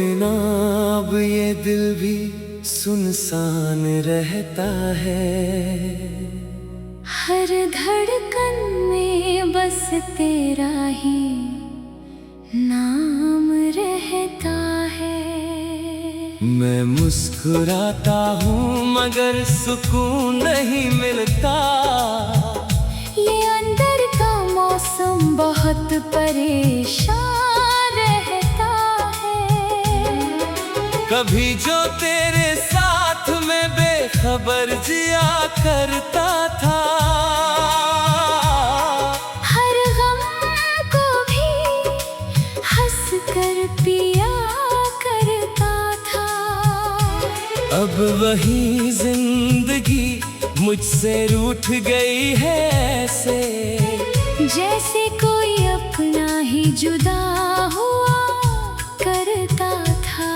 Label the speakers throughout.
Speaker 1: बिना अब ये दिल भी सुनसान रहता है।
Speaker 2: हर धड़कन में बस तेरा ही नाम रहता है।
Speaker 1: मैं मुस्कुराता हूँ मगर सुकून नहीं मिलता।
Speaker 2: ये अंदर का मौसम बहुत परेशान रहता है।
Speaker 1: कभी जो तेरे साथ में बेखबर जिया करता था,
Speaker 2: हर गम को भी हंस कर पिया करता था।
Speaker 1: अब वही जिंदगी मुझसे रूठ गई है ऐसे,
Speaker 2: जैसे कोई अपना ही जुदा हुआ करता था।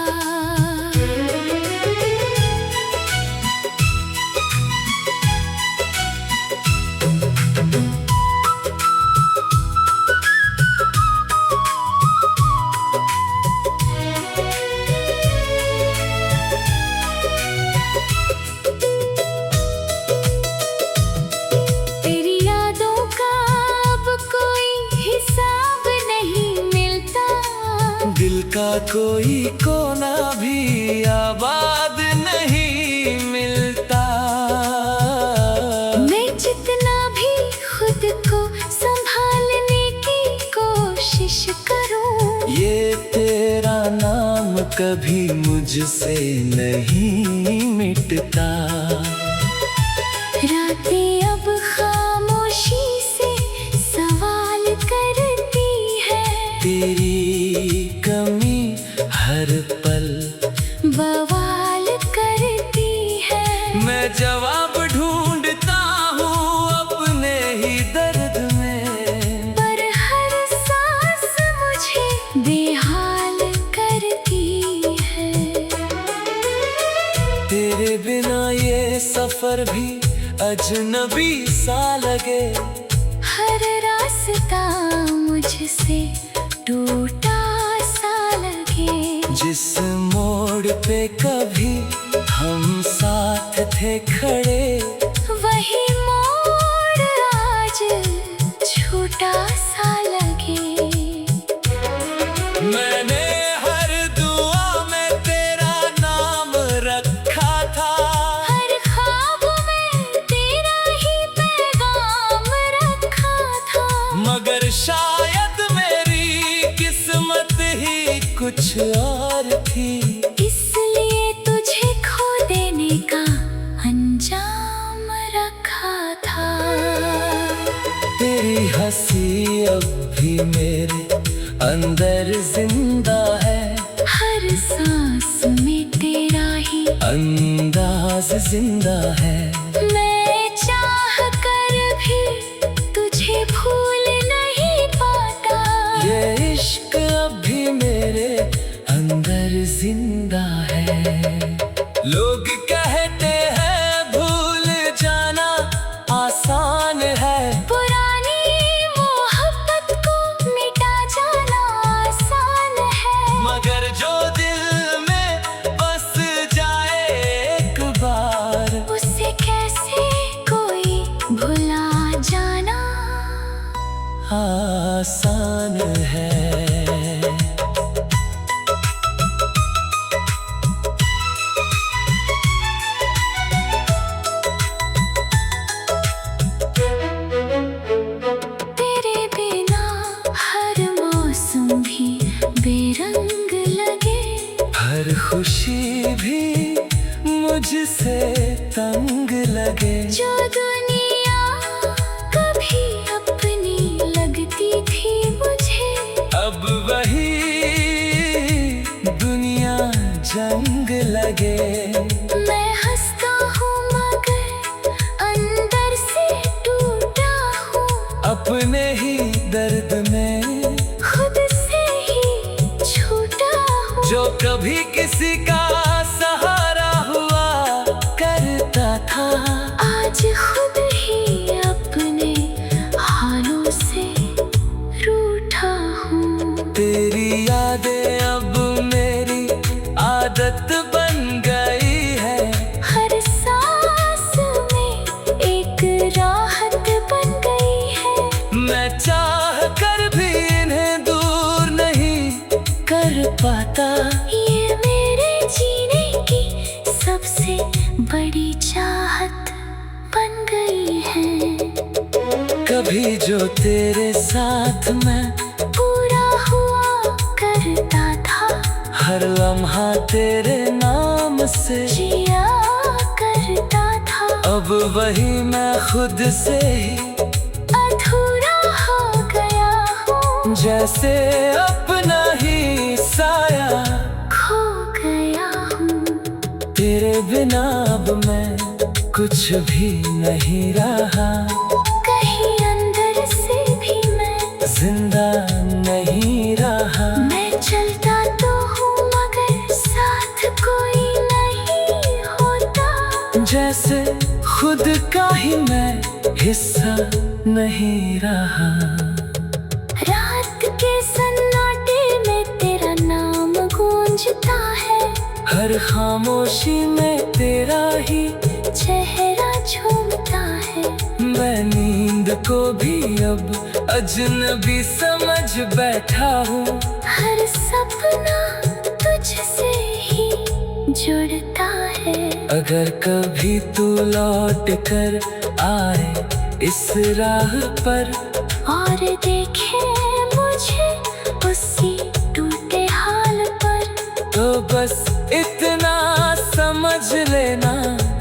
Speaker 1: दिल का कोई कोना भी आबाद नहीं मिलता।
Speaker 2: मैं जितना भी खुद को संभालने की कोशिश करूं,
Speaker 1: ये तेरा नाम कभी मुझसे नहीं मिटता।
Speaker 2: रातें अब खामोशी से सवाल करती है,
Speaker 1: तेरी कमी हर पल
Speaker 2: बवाल करती है।
Speaker 1: मैं जवाब ढूंढता हूँ अपने ही दर्द में,
Speaker 2: पर हर सांस मुझे बेहाल करती है।
Speaker 1: तेरे बिना ये सफर भी अजनबी सा लगे।
Speaker 2: हर रास्ता मुझसे टूटा सा लगे।
Speaker 1: जिस मोड़ पे कभी हम साथ थे खड़े,
Speaker 2: वही मोड़ आज छूटा सा लगे।
Speaker 1: मैंने हर दुआ में तेरा नाम रखा था,
Speaker 2: हर ख्वाब में तेरा ही पैगाम रखा था।
Speaker 1: मगर शायद मेरी किस्मत ही कुछ और थी,
Speaker 2: इसलिए तुझे खो देने का अंजाम रखा था।
Speaker 1: तेरी हंसी अब भी मेरे अंदर जिंदा है।
Speaker 2: हर सांस में तेरा ही
Speaker 1: अंदाज जिंदा है।
Speaker 2: मैं चाह कर भी तुझे भूल नहीं पाता।
Speaker 1: ये इश्क अब भी मेरे अंदर जिंदा है। लोग कहते हैं भूल जाना आसान है,
Speaker 2: पुरानी मोहब्बत को मिटा जाना आसान है।
Speaker 1: मगर जो दिल में बस जाए एक बार,
Speaker 2: उसे कैसे कोई भुला जाना
Speaker 1: आसान है।
Speaker 2: तेरे बिना हर मौसम भी बेरंग लगे।
Speaker 1: हर खुशी भी मुझसे तंग लगे।
Speaker 2: जो दुनिया कभी अपनी लगती थी मुझे,
Speaker 1: अब वही दुनिया जंग लगे।
Speaker 2: मैं हंसता हूँ मगर अंदर से टूटा हूँ।
Speaker 1: अपने ही दर्द में
Speaker 2: खुद से ही छूटा हूँ।
Speaker 1: जो कभी किसी का सहारा हुआ करता था,
Speaker 2: आज खुद ही अपने हालों से रूठा हूँ।
Speaker 1: तेरी यादें अब मेरी कभी जो तेरे साथ मैं
Speaker 2: पूरा हुआ करता था,
Speaker 1: हर लम्हा तेरे नाम से
Speaker 2: जिया करता था।
Speaker 1: अब वही मैं खुद से ही
Speaker 2: अधूरा हो गया हूँ,
Speaker 1: जैसे अपना ही साया
Speaker 2: खो गया हूँ।
Speaker 1: तेरे बिना अब मैं कुछ भी नहीं रहा,
Speaker 2: कहीं अंदर से भी मैं
Speaker 1: जिंदा नहीं रहा।
Speaker 2: मैं चलता तो हूँ मगर साथ कोई नहीं होता,
Speaker 1: जैसे खुद का ही मैं हिस्सा नहीं रहा।
Speaker 2: रात के सन्नाटे में तेरा नाम गूंजता है,
Speaker 1: हर खामोशी में तेरा ही
Speaker 2: चेहरा झूमता है।
Speaker 1: मैं नींद को भी अब अजनबी समझ बैठा हूँ,
Speaker 2: हर सपना तुझसे ही जुड़ता है।
Speaker 1: अगर कभी तू लौट कर आए इस राह पर
Speaker 2: और देखे मुझे उसी टूटे हाल पर,
Speaker 1: तो बस इतना समझ लेना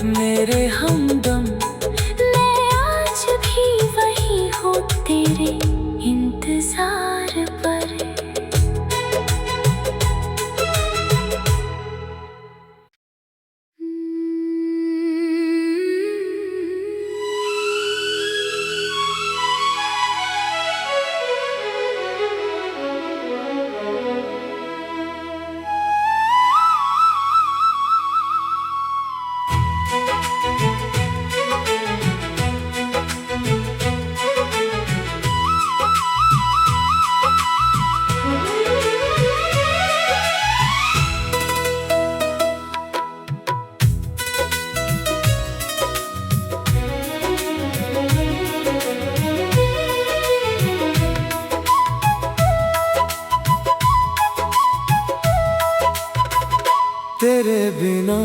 Speaker 1: मेरे हमदम,
Speaker 2: मैं आज भी वही हूँ तेरे इंतजार पर।
Speaker 1: तेरे बिना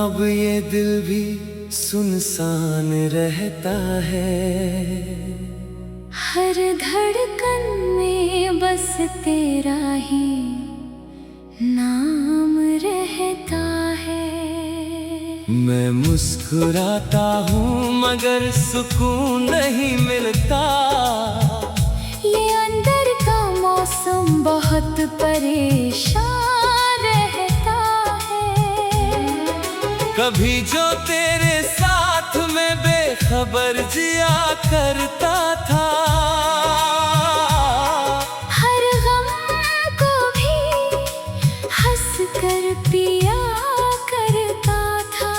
Speaker 1: अब ये दिल भी सुनसान रहता है।
Speaker 2: हर धड़कन में बस तेरा ही नाम रहता है।
Speaker 1: मैं मुस्कुराता हूँ मगर सुकून नहीं मिलता,
Speaker 2: ये अंदर का मौसम बहुत परेशान रहता है।
Speaker 1: कभी जो तेरे साथ में बेखबर जिया करता था,
Speaker 2: हर गम को भी हंस कर पिया करता था।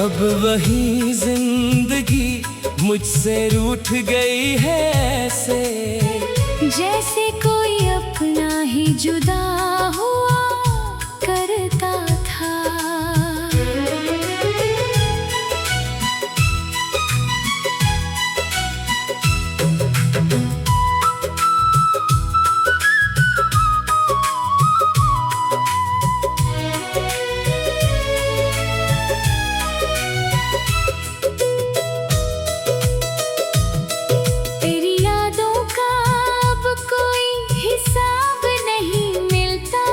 Speaker 1: अब वही जिंदगी मुझसे रूठ गई है ऐसे,
Speaker 2: जैसे कोई अपना ही जुदा हुआ करता था। तेरी यादों का अब कोई हिसाब नहीं मिलता,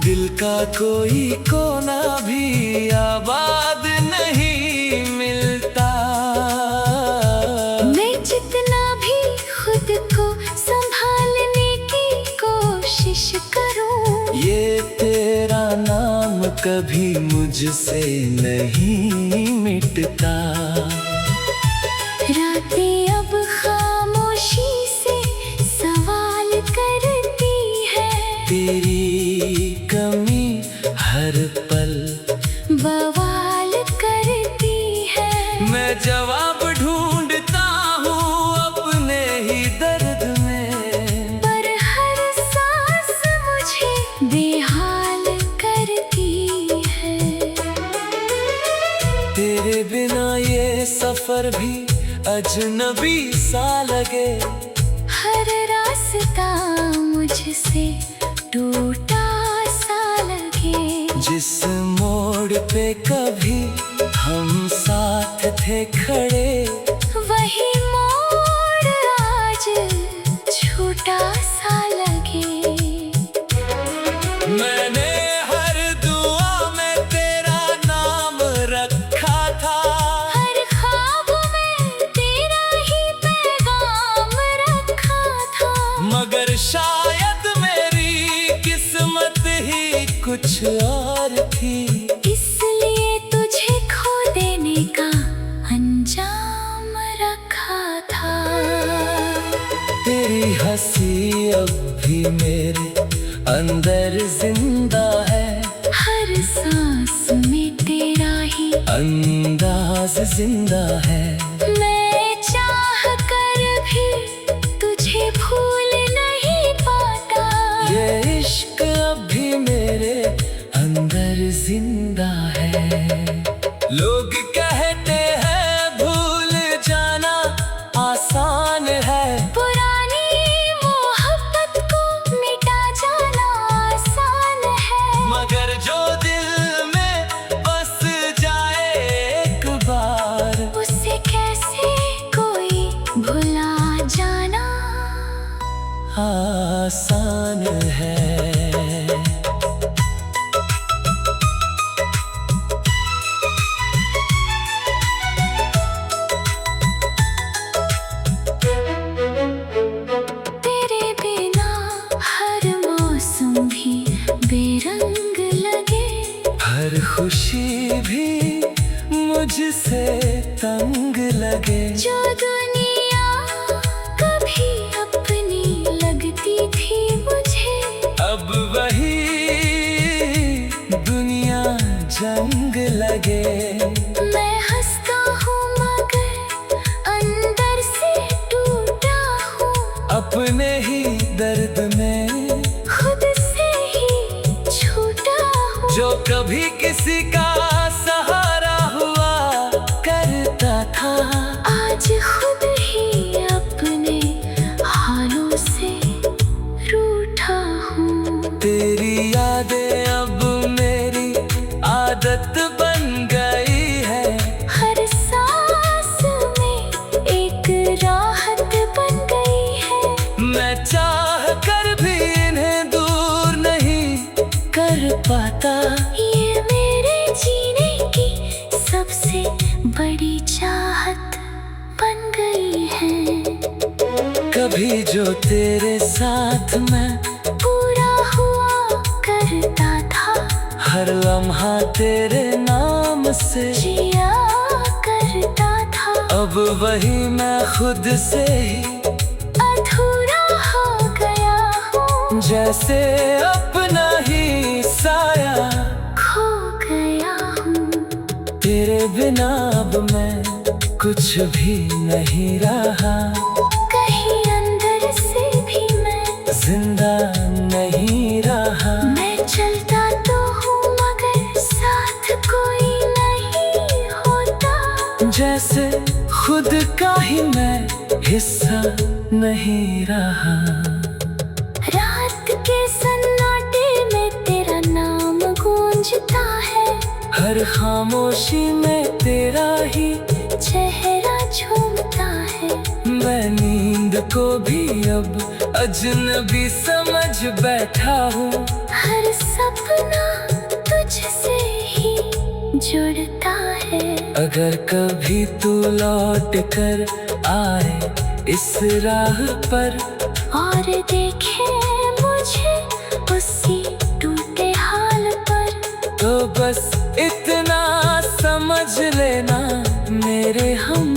Speaker 1: दिल का कोई कोना भी आबाद नहीं मिलता।
Speaker 2: मैं जितना भी खुद को संभालने की कोशिश करूं,
Speaker 1: ये तेरा नाम कभी मुझसे नहीं मिटता।
Speaker 2: रातें अब खामोशी से सवाल करती है,
Speaker 1: तेरी कमी हर पल
Speaker 2: बवाल करती है।
Speaker 1: मैं जवाब ढूंढता हूँ अपने ही दर्द में,
Speaker 2: पर हर सांस मुझे बेहाल करती है।
Speaker 1: तेरे बिना ये सफर भी अजनबी सा लगे,
Speaker 2: हर रास्ता मुझसे टूटा सा लगे।
Speaker 1: जिस मोड़ पे कभी हम साथ थे खड़े,
Speaker 2: वही मोड़ सा लगे।
Speaker 1: मैंने हर दुआ में तेरा नाम रखा था,
Speaker 2: हर ख्वाब में तेरा ही पैगाम रखा था।
Speaker 1: मगर शायद मेरी किस्मत ही कुछ और थी,
Speaker 2: इसलिए तुझे खो देने का अंजाम रखा था।
Speaker 1: तेरी हंसी अब भी मेरे अंदर जिंदा है,
Speaker 2: हर सांस में तेरा ही
Speaker 1: अंदाज जिंदा है।
Speaker 2: मैं चाह कर भी तुझे भूल नहीं पाता।
Speaker 1: ये इश्क अब भी मेरे अंदर जिंदा है। लोग कहते हैं भूल जाना आसान है,
Speaker 2: पुरानी मोहब्बत को मिटा जाना आसान है।
Speaker 1: मगर जो दिल में बस जाए एक बार,
Speaker 2: उसे कैसे कोई भुला जाना
Speaker 1: आसान है।
Speaker 2: तेरे बिना हर मौसम भी बेरंग लगे,
Speaker 1: हर खुशी भी मुझसे तंग लगे।
Speaker 2: जो दुनिया कभी अपनी लगती थी मुझे,
Speaker 1: अब वही दुनिया जंग लगे।
Speaker 2: मैं हंसता हूँ मगर अंदर से टूटा हूँ।
Speaker 1: अपने ही दर्द में
Speaker 2: खुद से ही छूटा हूँ।
Speaker 1: जो कभी किसी का सहारा हुआ करता था,
Speaker 2: आज खुद ही अपने हालों से रूठा हूँ।
Speaker 1: तेरी यादें अब मेरी आदत बन गई है,
Speaker 2: हर सांस में एक राहत बन गई है।
Speaker 1: मैं चाह कर भी इन्हें दूर नहीं कर पाता।
Speaker 2: ये मेरे जीने की सबसे बड़ी चाहत बन गई है।
Speaker 1: कभी जो तेरे साथ मैं
Speaker 2: पूरा हुआ करता था,
Speaker 1: हर लम्हा तेरे नाम से
Speaker 2: जिया करता था।
Speaker 1: अब वही मैं खुद से ही
Speaker 2: अधूरा हो गया हूँ,
Speaker 1: जैसे अपना ही साया
Speaker 2: खो गया हूँ।
Speaker 1: तेरे बिना अब मैं कुछ भी नहीं रहा,
Speaker 2: कहीं अंदर से भी मैं
Speaker 1: जिंदा नहीं रहा।
Speaker 2: मैं चलता तो हूँ मगर साथ कोई नहीं होता,
Speaker 1: जैसे खुद का ही मैं हिस्सा नहीं रहा।
Speaker 2: रात के सन्नाटे में तेरा नाम गूंजता है,
Speaker 1: हर खामोशी में तेरा ही
Speaker 2: चेहरा झूमता है।
Speaker 1: मैं नींद को भी अब अजनबी समझ बैठा हूँ,
Speaker 2: हर सपना तुझसे ही जुड़ता है।
Speaker 1: अगर कभी तू लौट कर आए इस राह पर,
Speaker 2: और देखे मुझे उसी टूटे हाल पर,
Speaker 1: तो बस इतना समझ लेना मेरे हम